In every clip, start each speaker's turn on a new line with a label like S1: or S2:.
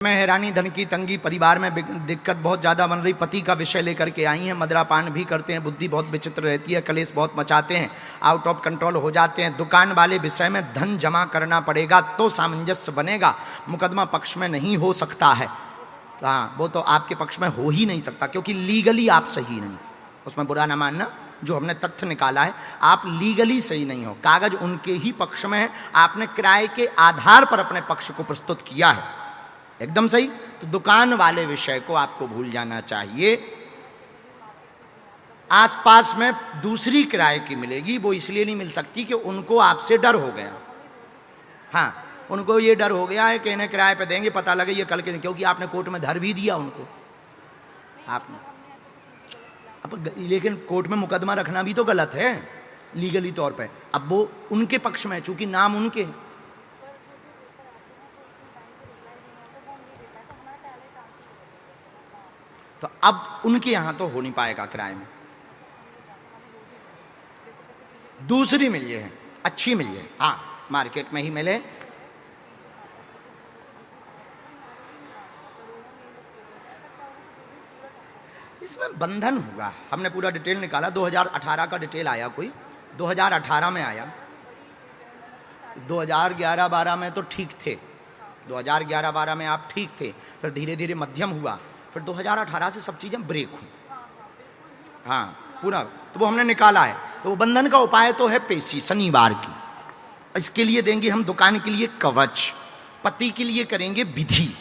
S1: मैं हैरानी धन की तंगी, परिवार में दिक्कत बहुत ज़्यादा बन रही, पति का विषय लेकर के आई हैं। मदिरापान भी करते हैं, बुद्धि बहुत विचित्र रहती है, कलेश बहुत मचाते हैं, आउट ऑफ कंट्रोल हो जाते हैं। दुकान वाले विषय में धन जमा करना पड़ेगा तो सामंजस्य बनेगा, मुकदमा पक्ष में नहीं हो सकता है। हाँ, वो तो आपके पक्ष में हो ही नहीं सकता क्योंकि लीगली आप सही नहीं। उसमें बुरा ना मानना, जो हमने तथ्य निकाला है, आप लीगली सही नहीं हो। कागज उनके ही पक्ष में है, आपने किराए के आधार पर अपने पक्ष को प्रस्तुत किया है, एकदम सही। तो दुकान वाले विषय को आपको भूल जाना चाहिए। आसपास में दूसरी किराए की मिलेगी, वो इसलिए नहीं मिल सकती कि उनको आपसे डर हो गया। हाँ, उनको ये डर हो गया है कि इन्हें किराए पे देंगे, पता लगे ये कल के, क्योंकि आपने कोर्ट में धर भी दिया उनको आपने। अब लेकिन कोर्ट में मुकदमा रखना भी तो गलत है लीगली तौर पे। अब वो उनके पक्ष में है, चूंकि नाम उनके, तो अब उनके यहां तो हो नहीं पाएगा किराए में। दूसरी मिल जाए, अच्छी मिल जाए, हाँ मार्केट में ही मिले। इसमें बंधन होगा, हमने पूरा डिटेल निकाला। 2018 का डिटेल आया, कोई 2018 में आया। 2011-12 में तो ठीक थे, 2011-12 में आप ठीक थे, फिर धीरे धीरे मध्यम हुआ, फिर 2018 से सब चीजें ब्रेक हुई। हाँ पूरा, तो वो हमने निकाला है। तो वो बंधन का उपाय तो है पेशी शनिवार की, इसके लिए देंगे हम दुकान के लिए कवच, पति के लिए करेंगे विधि,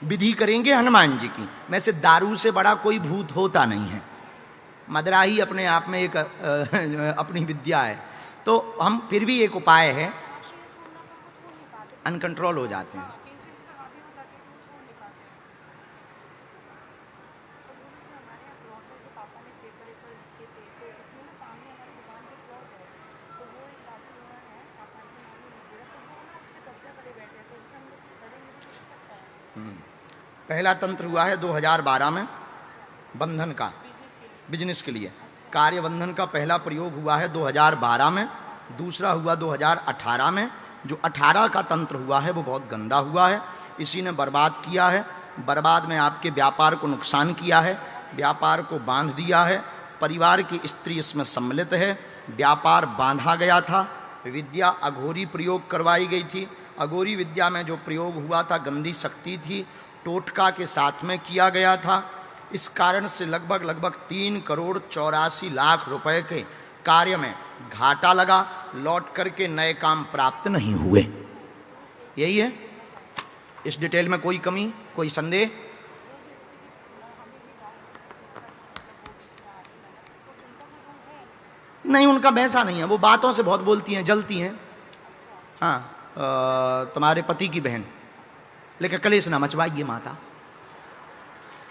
S1: विधि करेंगे हनुमान जी की। वैसे दारू से बड़ा कोई भूत होता नहीं है, मदरा ही अपने आप में एक अपनी विद्या है। तो हम फिर भी एक उपाय है, अनकंट्रोल हो जाते हैं। पहला तंत्र हुआ है 2012 में बंधन का, बिजनेस के लिए कार्य बंधन का पहला प्रयोग हुआ है 2012 में। दूसरा हुआ 2018 में। जो 18 का तंत्र हुआ है वो बहुत गंदा हुआ है, इसी ने बर्बाद किया है। बर्बाद में आपके व्यापार को नुकसान किया है, व्यापार को बांध दिया है, परिवार की स्त्री इसमें सम्मिलित है, व्यापार बांधा गया था, विद्या अघोरी प्रयोग करवाई गई थी। अघोरी विद्या में जो प्रयोग हुआ था गंदी शक्ति थी, टोटका के साथ में किया गया था। इस कारण से लगभग 3,84,00,000 रुपए के कार्य में घाटा लगा, लौट करके नए काम प्राप्त नहीं हुए। यही है, इस डिटेल में कोई कमी, कोई संदेह? नहीं, उनका वैसा नहीं है, वो बातों से बहुत बोलती हैं, जलती हैं। हाँ, तुम्हारे पति की बहन, लेकिन कलेश ना मचवाइए माता।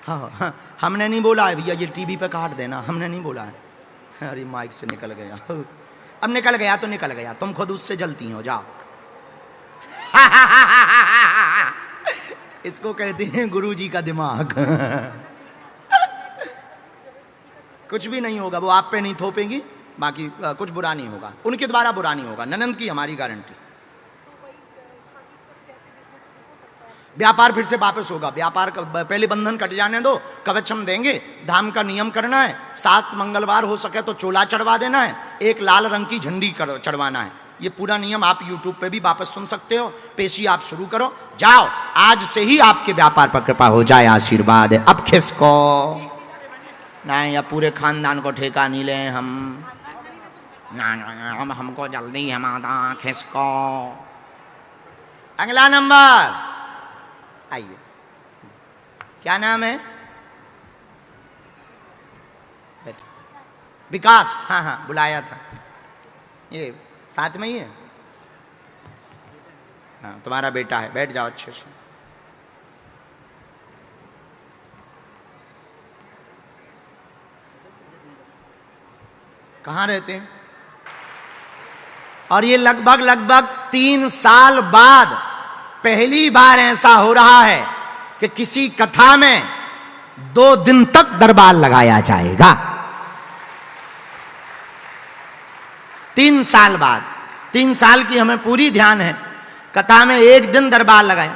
S1: हाँ हाँ, हमने नहीं बोला है भैया ये टीवी पे काट देना, हमने नहीं बोला है। अरे माइक से निकल गया, अब निकल गया तो निकल गया, तुम खुद उससे जलती हो, जाओ। इसको कहते हैं गुरुजी का दिमाग। कुछ भी नहीं होगा, वो आप पे नहीं थोपेंगी, बाकी कुछ बुरा नहीं होगा, उनके द्वारा बुरा नहीं होगा, ननंद की हमारी गारंटी। व्यापार फिर से वापस होगा, व्यापार का पहले बंधन कट जाने दो, कवच हम देंगे। धाम का नियम करना है, 7 मंगलवार हो सके तो चोला चढ़वा देना है, एक लाल रंग की झंडी चढ़वाना है। ये पूरा नियम आप YouTube पे भी वापस सुन सकते हो। पेशी आप शुरू करो, जाओ, आज से ही आपके व्यापार पर कृपा हो जाए, आशीर्वाद है। अब खिसको नहीं, अब पूरे खानदान को ठेका नहीं ले हम, ना हमको जल्दी है माता, खिसको। अगला नंबर आइए, क्या नाम है? विकास, हाँ हाँ बुलाया था, ये साथ में ही है। हाँ तुम्हारा बेटा है, बैठ जाओ अच्छे से। कहाँ रहते हैं? और ये लगभग 3 साल बाद पहली बार ऐसा हो रहा है कि किसी कथा में 2 दिन तक दरबार लगाया जाएगा। 3 साल बाद, 3 साल की हमें पूरी ध्यान है, कथा में 1 दिन दरबार लगाए।